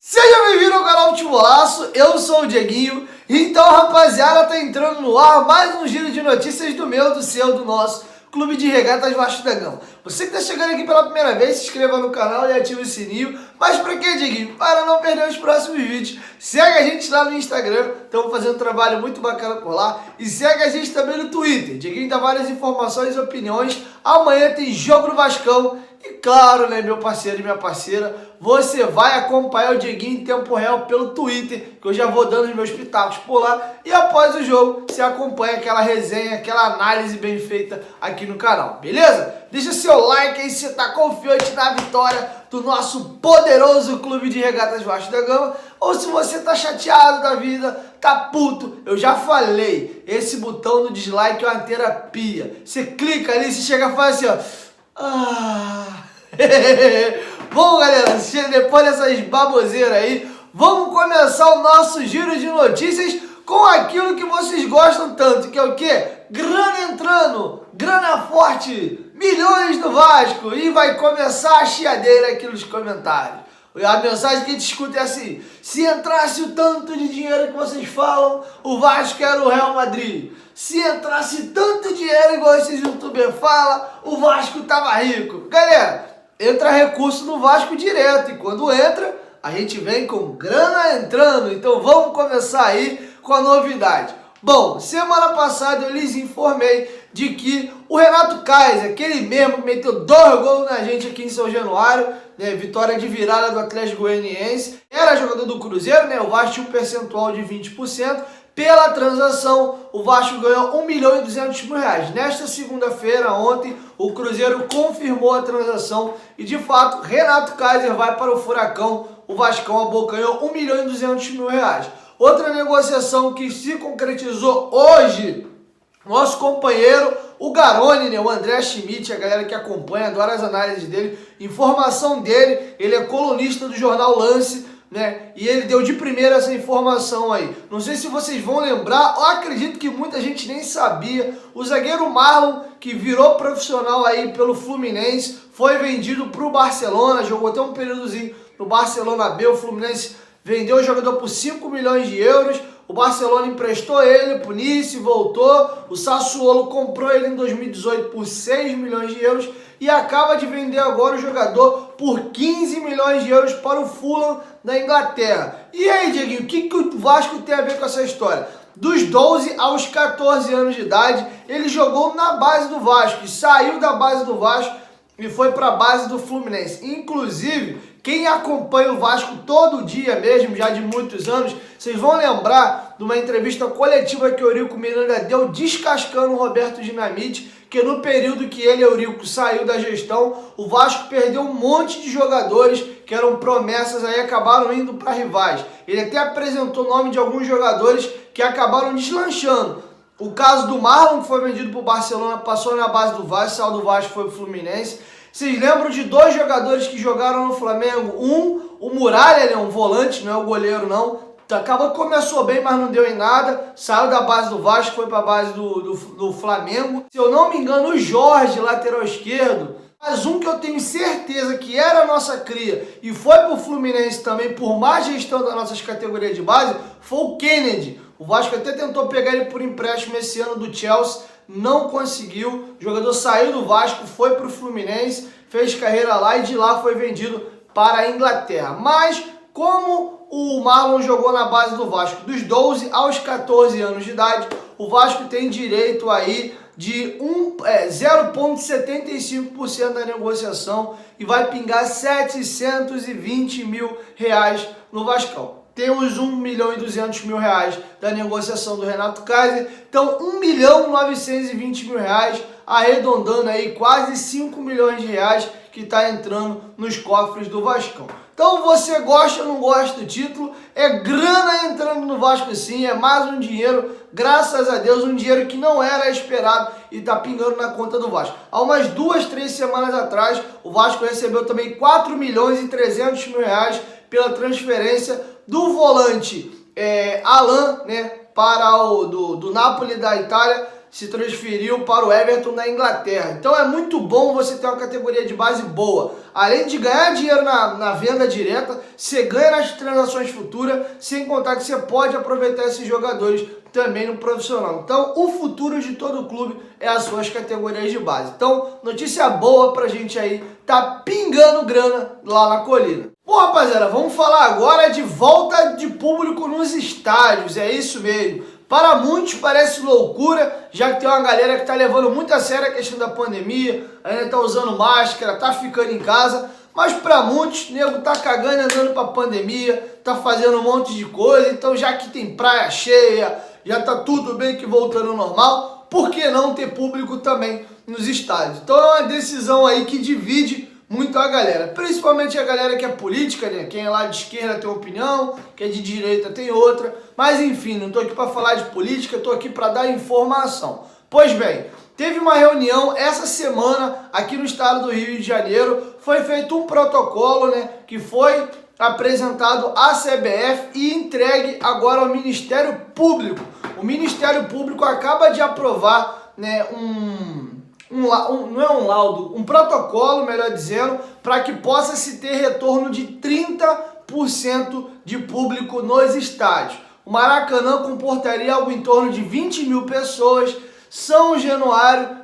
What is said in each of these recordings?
Seja bem-vindo ao canal Futebolaço, eu sou o Dieguinho. Então, rapaziada, tá entrando no ar mais um giro de notícias do meu, do seu, do nosso Clube de Regatas Vasco da Gama. Você que tá chegando aqui pela primeira vez, se inscreva no canal e ative o sininho. Mas pra quê, Dieguinho? Para não perder os próximos vídeos. Segue a gente lá no Instagram, estamos fazendo um trabalho muito bacana por lá. E segue a gente também no Twitter. Dieguinho dá várias informações e opiniões. Amanhã tem jogo do Vascão. E claro, né, meu parceiro e minha parceira, você vai acompanhar o Dieguinho em tempo real pelo Twitter, que eu já vou dando os meus pitacos por lá. E após o jogo, você acompanha aquela resenha, aquela análise bem feita aqui no canal, beleza? Deixa seu like aí se você tá confiante na vitória do nosso poderoso Clube de Regatas Vasco da Gama. Ou se você tá chateado da vida, tá puto, eu já falei, esse botão do dislike é uma terapia. Você clica ali, você chega e faz assim, ó. Bom, galera, depois dessas baboseiras aí, vamos começar o nosso giro de notícias com aquilo que vocês gostam tanto, que é o quê? Grana entrando, grana forte, milhões do Vasco, e vai começar a chiadeira aqui nos comentários. A mensagem que a gente escuta é assim: se entrasse o tanto de dinheiro que vocês falam, o Vasco era o Real Madrid. Se entrasse tanto dinheiro igual esses youtubers falam, o Vasco tava rico. Galera, entra recurso no Vasco direto, e quando entra, a gente vem com grana entrando. Então vamos começar aí com a novidade. Bom, semana passada eu lhes informei de que o Renato Kaiser, aquele mesmo que meteu 2 gols na gente aqui em São Januário, né, vitória de virada do Atlético Goianiense, era jogador do Cruzeiro, né, o Vasco tinha um percentual de 20%, pela transação o Vasco ganhou R$1.200.000. Nesta segunda-feira, ontem, o Cruzeiro confirmou a transação e, de fato, Renato Kaiser vai para o Furacão, o Vascão abocanhou R$1.200.000. Outra negociação que se concretizou hoje, nosso companheiro, o Garone, né, o André Schmidt, a galera que acompanha, adora as análises dele, informação dele, ele é colunista do jornal Lance, né, e ele deu de primeira essa informação aí. Não sei se vocês vão lembrar, eu acredito que muita gente nem sabia, o zagueiro Marlon, que virou profissional aí pelo Fluminense, foi vendido para o Barcelona, jogou até um períodozinho no Barcelona B, o Fluminense vendeu o jogador por 5 milhões de euros, o Barcelona emprestou ele para o Nice, voltou, o Sassuolo comprou ele em 2018 por 6 milhões de euros e acaba de vender agora o jogador por 15 milhões de euros para o Fulham da Inglaterra. E aí, Dieguinho, o que o Vasco tem a ver com essa história? Dos 12 aos 14 anos de idade, ele jogou na base do Vasco, e saiu da base do Vasco e foi para a base do Fluminense. Inclusive, quem acompanha o Vasco todo dia mesmo, já de muitos anos, vocês vão lembrar de uma entrevista coletiva que o Eurico Miranda deu descascando o Roberto Dinamite, que no período que ele, Eurico, saiu da gestão, o Vasco perdeu um monte de jogadores que eram promessas aí, acabaram indo para rivais. Ele até apresentou o nome de alguns jogadores que acabaram deslanchando. O caso do Marlon, que foi vendido para o Barcelona, passou na base do Vasco, saiu do Vasco, foi para o Fluminense. Vocês lembram de 2 jogadores que jogaram no Flamengo? O Muralha, ele é um volante, não é o goleiro não. Acabou que começou bem, mas não deu em nada. Saiu da base do Vasco, foi para a base do Flamengo. Se eu não me engano, o Jorge, lateral esquerdo. Mas um que eu tenho certeza que era a nossa cria e foi para o Fluminense também, por má gestão das nossas categorias de base, foi o Kennedy. O Vasco até tentou pegar ele por empréstimo esse ano do Chelsea, não conseguiu. O jogador saiu do Vasco, foi para o Fluminense, fez carreira lá e de lá foi vendido para a Inglaterra. Mas como o Marlon jogou na base do Vasco dos 12 aos 14 anos de idade, o Vasco tem direito aí de 0,75% da negociação e vai pingar R$720 mil no Vascão. Temos R$1.200.000 da negociação do Renato Kaiser, então R$1.920.000, arredondando aí quase 5 milhões de reais que está entrando nos cofres do Vascão. Então você gosta ou não gosta do título, é grana entrando no Vasco sim, é mais um dinheiro, graças a Deus, um dinheiro que não era esperado e está pingando na conta do Vasco. Há umas 2, 3 semanas atrás, o Vasco recebeu também R$4.300.000 pela transferência do volante Alan, né, para do Napoli da Itália, se transferiu para o Everton da Inglaterra. Então é muito bom você ter uma categoria de base boa. Além de ganhar dinheiro na venda direta, você ganha nas transações futuras, sem contar que você pode aproveitar esses jogadores também no profissional. Então o futuro de todo clube é as suas categorias de base. Então notícia boa pra gente aí, tá pingando grana lá na colina. Bom, rapaziada, vamos falar agora de volta de público nos estádios, é isso mesmo. Para muitos parece loucura, já que tem uma galera que está levando muito a sério a questão da pandemia, ainda está usando máscara, está ficando em casa, mas para muitos, nego tá cagando andando para a pandemia, tá fazendo um monte de coisa, então já que tem praia cheia, já tá tudo bem que voltando ao normal, por que não ter público também nos estádios? Então é uma decisão aí que divide muito a galera, principalmente a galera que é política, né? Quem é lá de esquerda tem uma opinião, quem é de direita tem outra, mas enfim, não tô aqui para falar de política, tô aqui para dar informação. Pois bem, teve uma reunião essa semana aqui no estado do Rio de Janeiro, foi feito um protocolo, né, que foi apresentado à CBF e entregue agora ao Ministério Público. O Ministério Público acaba de aprovar, né, não é um laudo, um protocolo, melhor dizendo, para que possa se ter retorno de 30% de público nos estádios. O Maracanã comportaria algo em torno de 20 mil pessoas. São Januário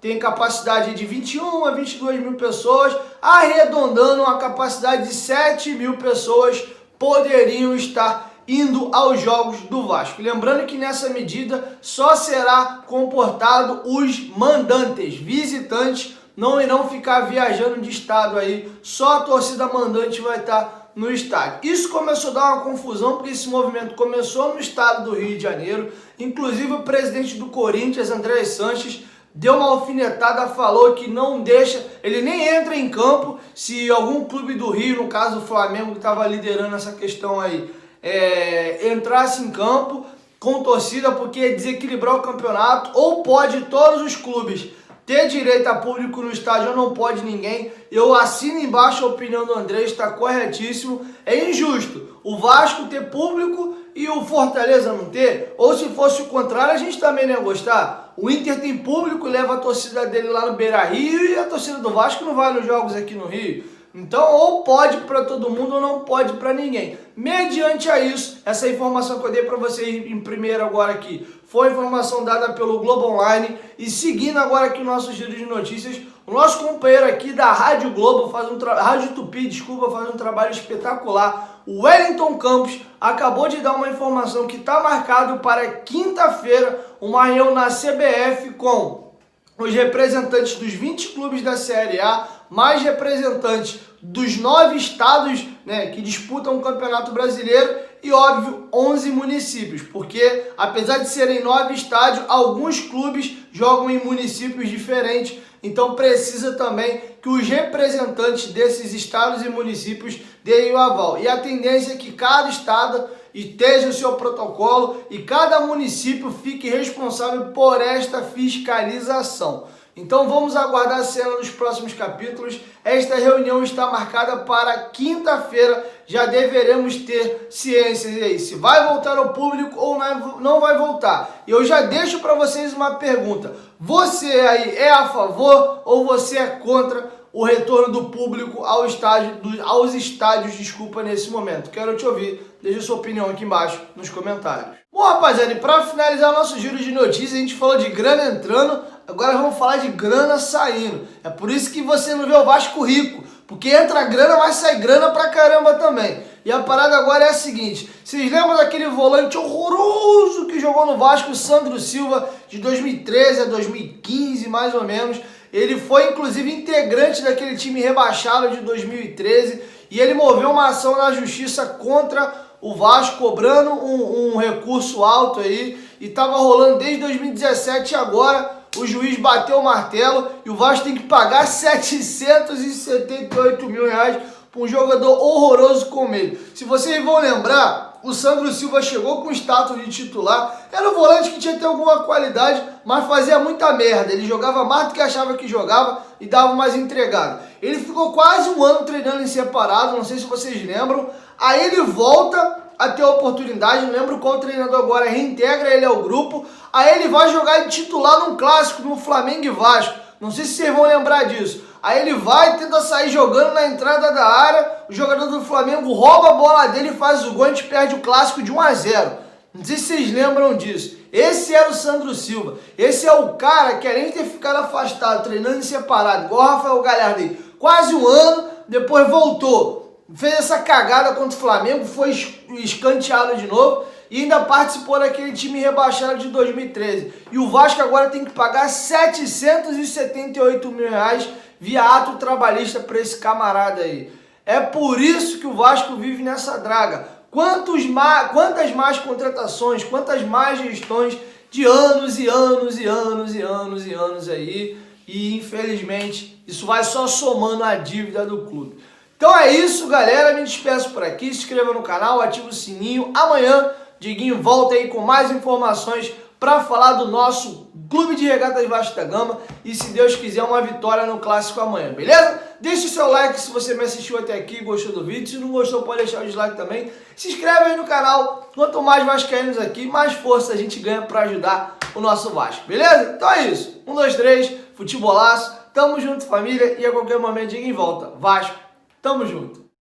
tem capacidade de 21 a 22 mil pessoas, arredondando uma capacidade de 7 mil pessoas poderiam estar indo aos jogos do Vasco. Lembrando que nessa medida só será comportado os mandantes, visitantes não irão ficar viajando de estado aí, só a torcida mandante vai estar no estádio. Isso começou a dar uma confusão, porque esse movimento começou no estado do Rio de Janeiro, inclusive o presidente do Corinthians, André Sanches, deu uma alfinetada, falou que não deixa, ele nem entra em campo se algum clube do Rio, no caso o Flamengo que estava liderando essa questão aí, entrasse em campo com torcida, porque é desequilibrar o campeonato, ou pode todos os clubes ter direito a público no estádio ou não pode ninguém. Eu assino embaixo a opinião do André, está corretíssimo, é injusto o Vasco ter público e o Fortaleza não ter, ou se fosse o contrário a gente também não ia gostar. O Inter tem público, leva a torcida dele lá no Beira-Rio e a torcida do Vasco não vai nos jogos aqui no Rio. Então, ou pode para todo mundo ou não pode para ninguém. Mediante a isso, essa informação que eu dei para vocês em primeiro agora aqui, foi informação dada pelo Globo Online. E seguindo agora aqui o nosso giro de notícias, o nosso companheiro aqui da Rádio Globo, Rádio Tupi, desculpa, faz um trabalho espetacular. O Wellington Campos acabou de dar uma informação que está marcado para quinta-feira, uma reunião na CBF com os representantes dos 20 clubes da Série A, mais representantes dos 9 estados, né, que disputam o Campeonato Brasileiro e, óbvio, 11 municípios, porque apesar de serem 9 estádios, alguns clubes jogam em municípios diferentes, então precisa também que os representantes desses estados e municípios deem o aval. E a tendência é que cada estado esteja o seu protocolo e cada município fique responsável por esta fiscalização. Então vamos aguardar a cena nos próximos capítulos. Esta reunião está marcada para quinta-feira. Já deveremos ter ciências aí se vai voltar ao público ou não vai voltar. E eu já deixo para vocês uma pergunta. Você aí é a favor ou você é contra o retorno do público aos estádios, nesse momento? Quero te ouvir. Deixa sua opinião aqui embaixo nos comentários. Bom, rapaziada, e para finalizar nosso giro de notícias, a gente falou de grana entrando, agora vamos falar de grana saindo. É por isso que você não vê o Vasco rico, porque entra grana, mas sai grana pra caramba também. E a parada agora é a seguinte, vocês lembram daquele volante horroroso que jogou no Vasco, o Sandro Silva, de 2013 a 2015, mais ou menos? Ele foi, inclusive, integrante daquele time rebaixado de 2013 e ele moveu uma ação na justiça contra o Vasco, cobrando um recurso alto aí, e estava rolando desde 2017 e agora o juiz bateu o martelo e o Vasco tem que pagar 778 mil reais para um jogador horroroso como ele. Se vocês vão lembrar, o Sandro Silva chegou com status de titular, era um volante que tinha até alguma qualidade, mas fazia muita merda, ele jogava mais do que achava que jogava e dava mais entregado. Ele ficou quase um ano treinando em separado, não sei se vocês lembram, aí ele volta a ter oportunidade, não lembro qual treinador agora reintegra ele ao grupo, aí ele vai jogar de titular num clássico, no Flamengo e Vasco, não sei se vocês vão lembrar disso. Aí ele vai, tenta sair jogando na entrada da área, o jogador do Flamengo rouba a bola dele e faz o gol, a gente perde o clássico de 1-0. Não sei se vocês lembram disso. Esse era o Sandro Silva. Esse é o cara que, além de ter ficado afastado, treinando em separado, igual o Rafael Galhardo aí, quase um ano, depois voltou, fez essa cagada contra o Flamengo, foi escanteado de novo e ainda participou daquele time rebaixado de 2013. E o Vasco agora tem que pagar R$778 mil via ato trabalhista para esse camarada aí. É por isso que o Vasco vive nessa draga. Quantas mais contratações, quantas mais gestões de anos e anos e anos e anos e anos aí. E infelizmente isso vai só somando a dívida do clube. Então é isso, galera. Me despeço por aqui. Se inscreva no canal, ativa o sininho. Amanhã, Diguinho volta aí com mais informações para falar do nosso Clube de Regatas Vasco da Gama e, se Deus quiser, uma vitória no clássico amanhã, beleza? Deixe o seu like se você me assistiu até aqui e gostou do vídeo. Se não gostou, pode deixar o dislike também. Se inscreve aí no canal. Quanto mais vascaínos aqui, mais força a gente ganha para ajudar o nosso Vasco, beleza? Então é isso. 1, 2, 3, futebolaço. Tamo junto, família. E a qualquer momento, Diguinho volta. Vasco, tamo junto.